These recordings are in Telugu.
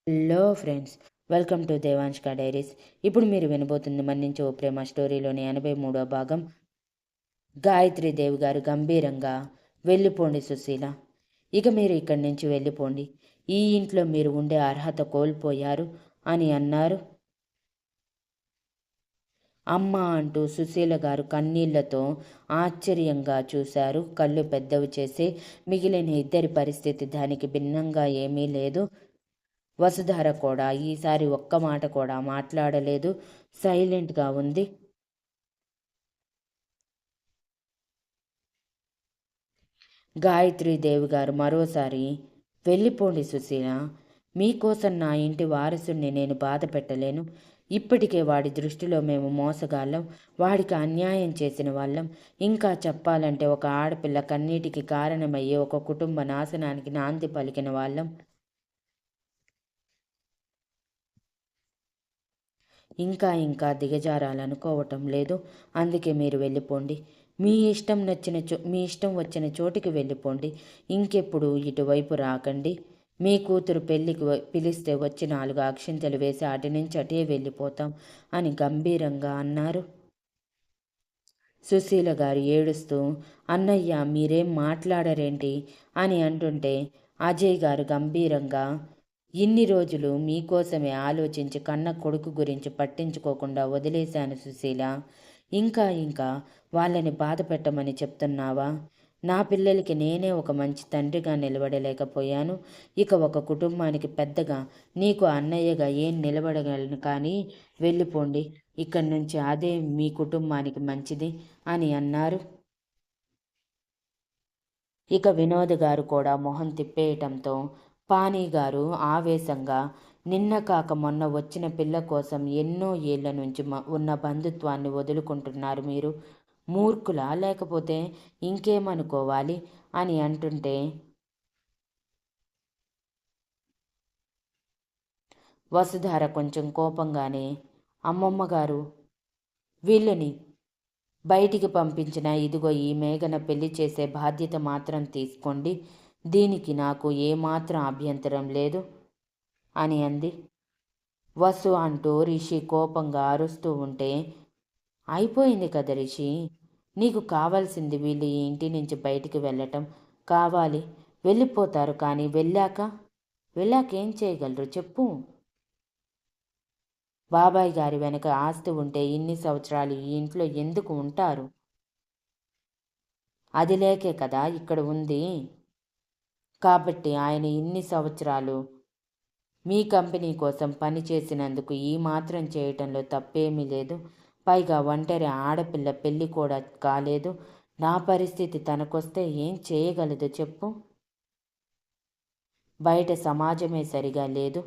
హలో ఫ్రెండ్స్, వెల్కమ్ టు దేవాంష్క డైరీస్. ఇప్పుడు మీరు వినబోతుంది మన్నించే ఓ ప్రేమ స్టోరీలోని 83వ భాగం. గాయత్రీదేవి గారు గంభీరంగా, వెళ్ళిపోండి సుశీల, ఇక మీరు ఇక్కడి నుంచి వెళ్ళిపోండి. ఈ ఇంట్లో మీరు ఉండే అర్హత కోల్పోయారు అని అన్నారు. అమ్మ అంటూ సుశీల గారు కన్నీళ్లతో ఆశ్చర్యంగా చూశారు. కళ్ళు పెద్దవి చేసి, మిగిలిన ఇద్దరి పరిస్థితి దానికి భిన్నంగా ఏమీ లేదు. వసుధార కూడా ఈసారి ఒక్క మాట కూడా మాట్లాడలేదు, సైలెంట్గా ఉంది. గాయత్రీదేవి గారు మరోసారి, వెళ్ళిపోండి సుశీల, మీకోసం నా ఇంటి వారసుని నేను బాధ పెట్టలేను. ఇప్పటికే వాడి దృష్టిలో మేము మోసగాళ్ళం, వాడికి అన్యాయం చేసిన వాళ్ళం. ఇంకా చెప్పాలంటే ఒక ఆడపిల్ల కన్నీటికి కారణమయ్యే ఒక కుటుంబ నాశనానికి నాంది పలికిన వాళ్ళం. ఇంకా ఇంకా దిగజారాలనుకోవటం లేదు. అందుకే మీరు వెళ్ళిపోండి. మీ ఇష్టం వచ్చిన చోటికి వెళ్ళిపోండి. ఇంకెప్పుడు ఇటువైపు రాకండి. మీ కూతురు పెళ్ళికి పిలిస్తే వచ్చి 4 అక్షింతలు వేసి అటు నుంచి అటే వెళ్ళిపోతాం అని గంభీరంగా అన్నారు. సుశీల గారు ఏడుస్తూ, అన్నయ్య మీరేం మాట్లాడరేంటి అని అంటుంటే అజయ్ గారు గంభీరంగా, ఇన్ని రోజులు మీకోసమే ఆలోచించి కన్న కొడుకు గురించి పట్టించుకోకుండా వదిలేశాను సుశీల. ఇంకా ఇంకా వాళ్ళని బాధ పెట్టమని చెప్తున్నావా? నా పిల్లలకి నేనే ఒక మంచి తండ్రిగా నిలబడలేకపోయాను. ఇక ఒక కుటుంబానికి పెద్దగా, నీకు అన్నయ్యగా ఏం నిలబడగలను? కానీ వెళ్ళిపోండి ఇక్కడి నుంచి, అదే మీ కుటుంబానికి మంచిది అని అన్నారు. ఇక వినోద్ గారు కూడా మొహం తిప్పేయటంతో పానీ గారు ఆవేశంగా, నిన్న కాక మొన్న వచ్చిన పిల్ల కోసం ఎన్నో ఏళ్ల నుంచి ఉన్న బంధుత్వాన్ని వదులుకుంటున్నారు మీరు. మూర్ఖులా, లేకపోతే ఇంకేమనుకోవాలి అని అంటుంటే వసుధార కొంచెం కోపంగానే, అమ్మమ్మ గారు, వీళ్ళని బయటికి పంపించిన ఇదిగో ఈ మేఘన పెళ్లి చేసే బాధ్యత మాత్రం తీసుకోండి. దీనికి నాకు ఏమాత్రం అభ్యంతరం లేదు అని అంది. వసు అంటూ రిషి కోపంగా అరుస్తూ ఉంటే, అయిపోయింది కదా రిషి, నీకు కావాల్సింది వీళ్ళు ఈ ఇంటి నుంచి బయటికి వెళ్ళటం కావాలి. వెళ్ళిపోతారు, కానీ వెళ్ళాక ఏం చేయగలరు చెప్పు? బాబాయ్ గారి వెనక ఆస్తి ఉంటే ఇన్ని సంవత్సరాలు ఈ ఇంట్లో ఎందుకు ఉంటారు? అది లేకే కదా ఇక్కడ ఉంది. కాబట్టి ఆయన ఇన్ని సంవత్సరాలు మీ కంపెనీ కోసం పని చేసినందుకు ఈ మాత్రం చేయటంలో తప్పేమీ లేదు. పైగా ఒంటరి ఆడపిల్ల పెళ్ళి కూడా కాలేదు. నా పరిస్థితి తనకొస్తే ఏం చేయగలదు చెప్పు? బయట సమాజమే సరిగా లేదు.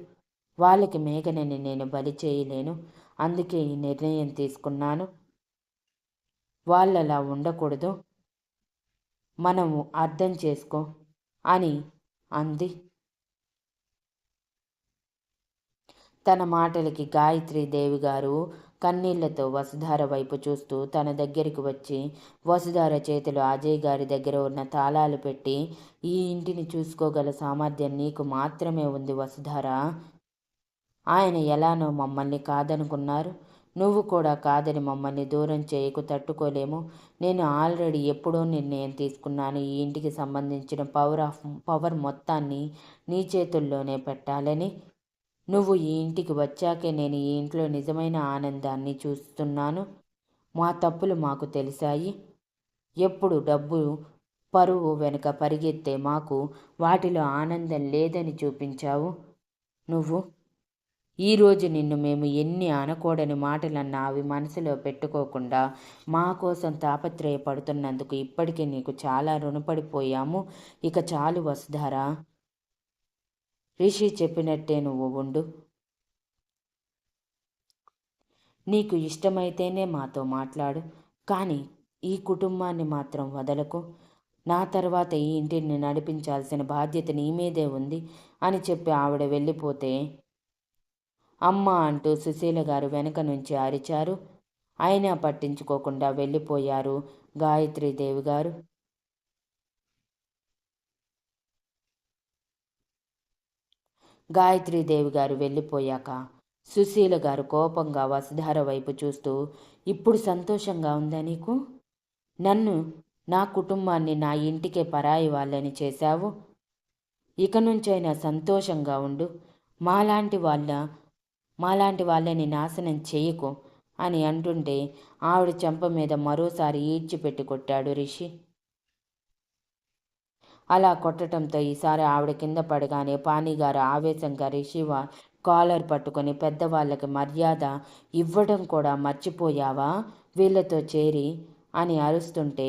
వాళ్ళకి మేఘనని నేను బలి చేయలేను. అందుకే ఈ నిర్ణయం తీసుకున్నాను. వాళ్ళలా ఉండకూడదు, మనము అర్థం చేసుకో అని అంది. తన మాటలకి గాయత్రీదేవి గారు కన్నీళ్లతో వసుధార వైపు చూస్తూ తన దగ్గరికి వచ్చి వసుధార చేతిలో అజయ్ గారి దగ్గర ఉన్న తాళాలు పెట్టి, ఈ ఇంటిని చూసుకోగల సామర్థ్యం నీకు మాత్రమే ఉంది వసుధార. ఆయన ఎలానో మమ్మల్ని కాదనుకున్నారు. నువ్వు కూడా కాదని మమ్మల్ని దూరం చేయకు, తట్టుకోలేము. నేను ఆల్రెడీ ఎప్పుడో నిర్ణయం తీసుకున్నాను. ఈ ఇంటికి సంబంధించిన పవర్ మొత్తాన్ని నీ చేతుల్లోనే పెట్టాలని. నువ్వు ఈ ఇంటికి వచ్చాకే నేను ఈ ఇంట్లో నిజమైన ఆనందాన్ని చూస్తున్నాను. మా తప్పులు మాకు తెలిసాయి. ఎప్పుడు డబ్బు పరువు వెనుక పరిగెత్తే మాకు వాటిలో ఆనందం లేదని చూపించావు నువ్వు. ఈరోజు నిన్ను మేము ఎన్ని అనకూడని మాటలన్నా అవి మనసులో పెట్టుకోకుండా మా కోసం తాపత్రయపడుతున్నందుకు ఇప్పటికీ నీకు చాలా రుణపడిపోయాము. ఇక చాలు వసుధారా, రిషి చెప్పినట్టే నువ్వు ఉండు. నీకు ఇష్టమైతేనే మాతో మాట్లాడు, కానీ ఈ కుటుంబాన్ని మాత్రం వదలకు. నా తర్వాత ఈ ఇంటిని నడిపించాల్సిన బాధ్యత నీ మీదే ఉంది అని చెప్పి ఆవిడ వెళ్ళిపోతే, అమ్మ అంటూ సుశీల గారు వెనక నుంచి అరిచారు. అయినా పట్టించుకోకుండా వెళ్ళిపోయారు గాయత్రీదేవి గారు. గాయత్రీదేవి గారు వెళ్ళిపోయాక సుశీల గారు కోపంగా వసుధార వైపు చూస్తూ, ఇప్పుడు సంతోషంగా ఉందా నీకు? నన్ను, నా కుటుంబాన్ని నా ఇంటికే పరాయి వాళ్ళని చేశావు. ఇక నుంచైనా సంతోషంగా ఉండు. మాలాంటి వాళ్ళ మాలాంటి వాళ్ళని నాశనం చేయకు అని అంటుంటే ఆవిడ చెంప మీద మరోసారి ఈడ్చిపెట్టి కొట్టాడు రిషి. అలా కొట్టడంతో ఈసారి ఆవిడ కింద పడగానే పానీగారు ఆవేశంగా రిషి కాలర్ పట్టుకొని, పెద్దవాళ్ళకి మర్యాద ఇవ్వడం కూడా మర్చిపోయావా వీళ్ళతో చేరి అని అరుస్తుంటే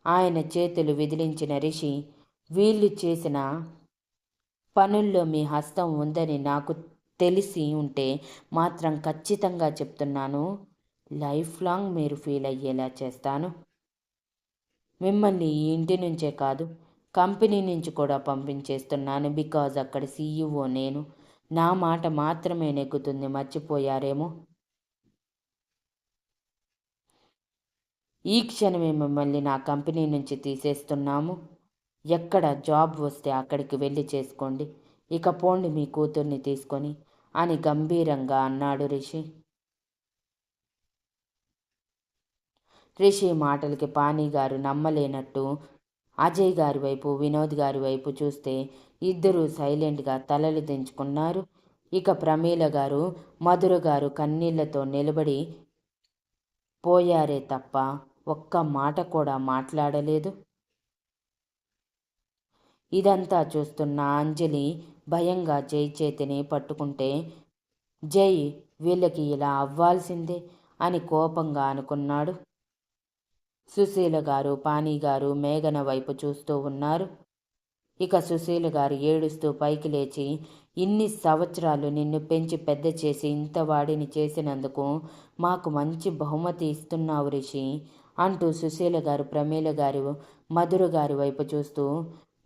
ఆయన చేతులు విదిలించిన రిషి, వీళ్ళు చేసిన పనుల్లో మీ హస్తం ఉందని నాకు తెలిసి ఉంటే మాత్రం ఖచ్చితంగా చెప్తున్నాను, లైఫ్ లాంగ్ మీరు ఫీల్ అయ్యేలా చేస్తాను. మిమ్మల్ని ఈ ఇంటి నుంచే కాదు, కంపెనీ నుంచి కూడా పంపించేస్తున్నాను. బికాజ్ అక్కడ సీఈఓ నేను. నా మాట మాత్రమే నెగ్గుతుంది, మర్చిపోయారేమో. ఈ క్షణమే మిమ్మల్ని నా కంపెనీ నుంచి తీసేస్తున్నాము. ఎక్కడ జాబ్ వస్తే అక్కడికి వెళ్ళి చేసుకోండి. ఇక పోండి మీ కూతుర్ని తీసుకొని అని గంభీరంగా అన్నాడు రిషి. రిషి మాటలకి పానీగారు నమ్మలేనట్టు అజయ్ గారి వైపు, వినోద్ గారి వైపు చూస్తే ఇద్దరూ సైలెంట్గా తలలు దించుకున్నారు. ఇక ప్రమీల గారు, మధుర గారు కన్నీళ్లతో నిలబడి పోయారే తప్ప ఒక్క మాట కూడా మాట్లాడలేదు. ఇదంతా చూస్తున్న అంజలి భయంగా జై చేతిని పట్టుకుంటే, జై వీళ్ళకి ఇలా అవ్వాల్సిందే అని కోపంగా అనుకున్నాడు. సుశీల గారు, పానీగారు మేఘన వైపు చూస్తూ ఉన్నారు. ఇక సుశీల గారు ఏడుస్తూ పైకి లేచి, ఇన్ని సంవత్సరాలు నిన్ను పెంచి పెద్ద చేసి ఇంత వాడిని చేసినందుకు మాకు మంచి బహుమతి ఇస్తున్నావు రిషి అంటూ సుశీల గారు ప్రమీల గారు, మధుర గారి వైపు చూస్తూ,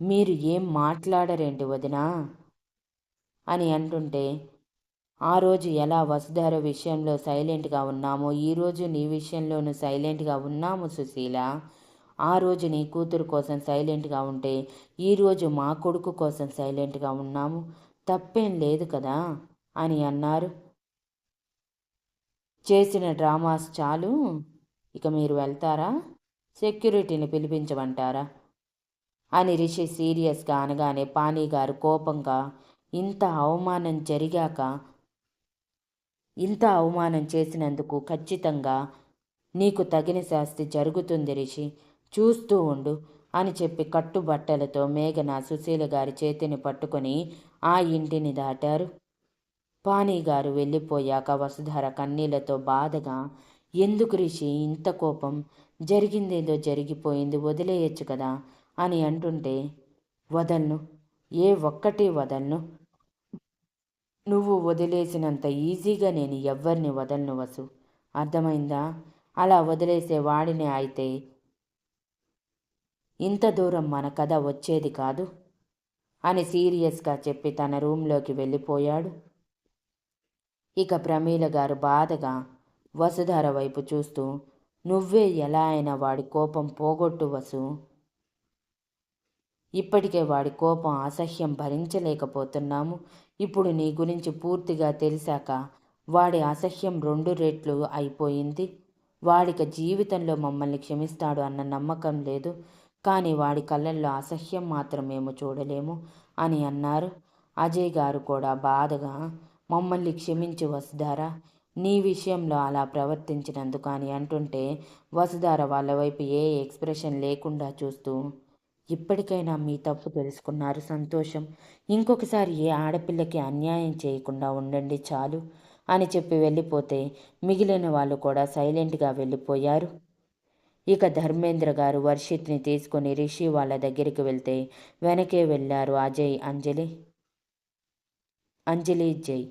మీరు ఏం మాట్లాడరేంటి వదినా అని అంటుంటే, ఆ రోజు ఎలా వసుధార విషయంలో సైలెంట్గా ఉన్నామో ఈరోజు నీ విషయంలోనూ సైలెంట్గా ఉన్నాము సుశీల. ఆ రోజు నీ కూతురు కోసం సైలెంట్గా ఉంటే ఈరోజు మా కొడుకు కోసం సైలెంట్గా ఉన్నాము. తప్పేం లేదు కదా అని అన్నారు. చేసిన డ్రామాస్ చాలు, ఇక మీరు వెళ్తారా? సెక్యూరిటీని పిలిపించమంటారా అని రిషి సీరియస్గా అనగానే పానీగారు కోపంగా, ఇంత అవమానం చేసినందుకు ఖచ్చితంగా నీకు తగిన శాస్తి జరుగుతుంది రిషి, చూస్తూ ఉండు అని చెప్పి కట్టుబట్టలతో మేఘన సుశీల గారి చేతిని పట్టుకొని ఆ ఇంటిని దాటారు. పానీగారు వెళ్ళిపోయాక వసుధార కన్నీళ్లతో బాధగా, ఎందుకు రిషి ఇంత కోపం? జరిగిందేదో జరిగిపోయింది, వదిలేయచ్చు కదా అని అంటుంటే, వదలను, ఏ ఒక్కటి వదలను. నువ్వు వదిలేసినంత ఈజీగా నేను ఎవ్వరిని వదలను వసు, అర్థమైందా? అలా వదిలేసే వాడిని అయితే ఇంత దూరం మన కథ వచ్చేది కాదు అని సీరియస్గా చెప్పి తన రూంలోకి వెళ్ళిపోయాడు. ఇక ప్రమీల గారు బాధగా వసుధార వైపు చూస్తూ, నువ్వే ఎలా అయినా వాడి కోపం పోగొట్టు వసు, ఇప్పటికే వాడి కోపం అసహ్యం భరించలేకపోతున్నాము. ఇప్పుడు నీ గురించి పూర్తిగా తెలిసాక వాడి అసహ్యం 2 రెట్లు అయిపోయింది. వాడిక జీవితంలో మమ్మల్ని క్షమిస్తాడు అన్న నమ్మకం లేదు, కానీ వాడి కళ్ళల్లో అసహ్యం మాత్రం మేము చూడలేము అని అన్నారు. అజయ్ గారు కూడా బాధగా, మమ్మల్ని క్షమించి వసుధార, నీ విషయంలో అలా ప్రవర్తించినందుకు అని అంటుంటే వసుధార వాళ్ళ వైపు ఏ ఎక్స్ప్రెషన్ లేకుండా చూస్తూ, ఇప్పటికైనా మీ తప్పు తెలుసుకున్నారు, సంతోషం. ఇంకొకసారి ఏ ఆడపిల్లకి అన్యాయం చేయకుండా ఉండండి చాలు అని చెప్పి వెళ్ళిపోతే మిగిలిన వాళ్ళు కూడా సైలెంట్గా వెళ్ళిపోయారు. ఇక ధర్మేంద్ర గారు వర్షిత్ని తీసుకొని రిషి వాళ్ళ దగ్గరికి వెళ్తే వెనకే వెళ్ళారు అజయ్, అంజలి, జై.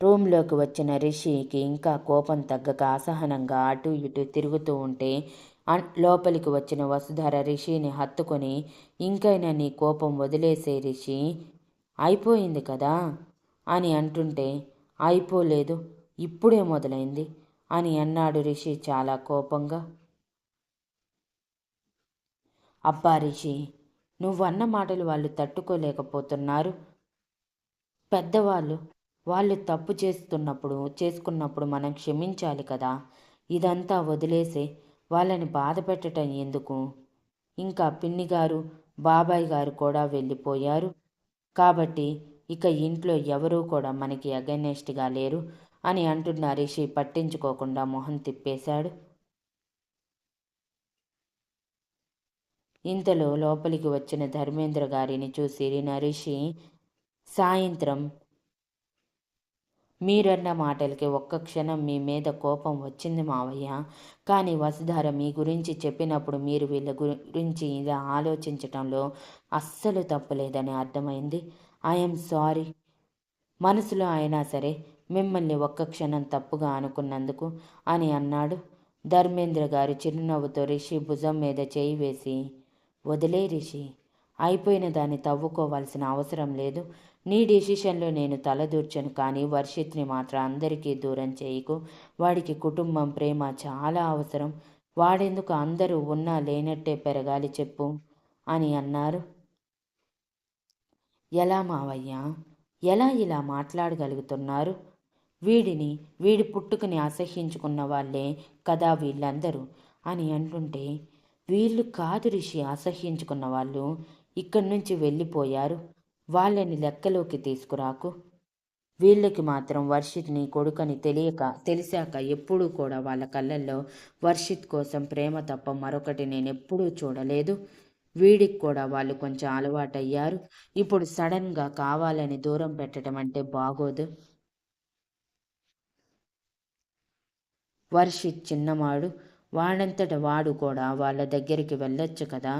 రూమ్లోకి వచ్చిన రిషికి ఇంకా కోపం తగ్గక అసహనంగా అటు ఇటు తిరుగుతూ ఉంటే లోపలికి వచ్చిన వసుధార రిషిని హత్తుకొని, ఇంకైనా నీ కోపం వదిలేసే రిషి, అయిపోయింది కదా అని అంటుంటే, అయిపోలేదు, ఇప్పుడే మొదలైంది అని అన్నాడు రిషి చాలా కోపంగా. అబ్బా రిషి, నువ్వన్న మాటలు వాళ్ళు తట్టుకోలేకపోతున్నారు. పెద్దవాళ్ళు వాళ్ళు తప్పు చేసుకున్నప్పుడు మనం క్షమించాలి కదా! ఇదంతా వదిలేసి వాళ్ళని బాధ పెట్టటం ఎందుకు? ఇంకా పిన్ని గారు, బాబాయ్ గారు కూడా వెళ్ళిపోయారు. కాబట్టి ఇక ఇంట్లో ఎవరూ కూడా మనకి అగైనెస్ట్‌గా లేరు అని అంటున్న రిషి పట్టించుకోకుండా మొహం తిప్పేశాడు. ఇంతలో లోపలికి వచ్చిన ధర్మేంద్ర గారిని చూసి రిషి సాయంత్రం మీరన్న మాటలకి ఒక్క క్షణం మీ మీద కోపం వచ్చింది మావయ్య. కానీ వసుధార మీ గురించి చెప్పినప్పుడు మీరు వీళ్ళ గురించి ఇలా ఆలోచించటంలో అస్సలు తప్పులేదని అర్థమైంది. I'm sorry. మనసులో అయినా సరే మిమ్మల్ని ఒక్క క్షణం తప్పుగా అనుకున్నందుకు అని అన్నాడు. ధర్మేంద్ర గారు చిరునవ్వుతో రిషి భుజం మీద చేయి వేసి, వదిలే రిషి, అయిపోయిన దాన్ని తవ్వుకోవాల్సిన అవసరం లేదు. నీ డెసిషన్లో నేను తలదూర్చను, కానీ వర్షిత్ని మాత్రం అందరికీ దూరం చేయకు. వాడికి కుటుంబం, ప్రేమ చాలా అవసరం. వాడెందుకు అందరూ ఉన్నా లేనట్టే పెరగాలి చెప్పు అని అన్నారు. ఎలా మావయ్య, ఎలా ఇలా మాట్లాడగలుగుతున్నారు? వీడి పుట్టుకని అసహ్యించుకున్న వాళ్ళే కదా వీళ్ళందరూ అని అంటుంటే, వీళ్ళు కాదు రిషి అసహ్యించుకున్న వాళ్ళు, ఇక్కడి నుంచి వెళ్ళిపోయారు. వాళ్ళని లెక్కలోకి తీసుకురాకు. వీళ్ళకి మాత్రం వర్షిత్ నీ కొడుకని తెలిసాక ఎప్పుడూ కూడా వాళ్ళ కళ్ళల్లో వర్షిత్ కోసం ప్రేమ తప్ప మరొకటి నేనెప్పుడూ చూడలేదు. వీడికి కూడా వాళ్ళు కొంచెం అలవాటయ్యారు. ఇప్పుడు సడన్గా కావాలని దూరం పెట్టడం అంటే బాగోదు. వర్షిత్ చిన్నవాడు, వాడంతట వాడు కూడా వాళ్ళ దగ్గరికి వెళ్ళొచ్చు కదా.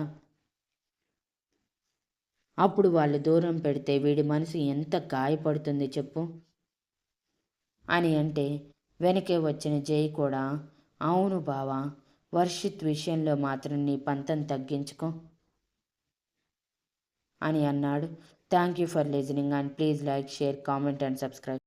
అప్పుడు వాళ్ళు దూరం పెడితే వీడి మనసు ఎంత గాయపడుతుంది చెప్పు అని అంటే, వెనకే వచ్చిన జై కూడా, అవును బావా, వర్షిత్ విషయంలో మాత్రం నీ పంతం తగ్గించుకో అని అన్నాడు. Thank you for listening and please like, share, comment and subscribe.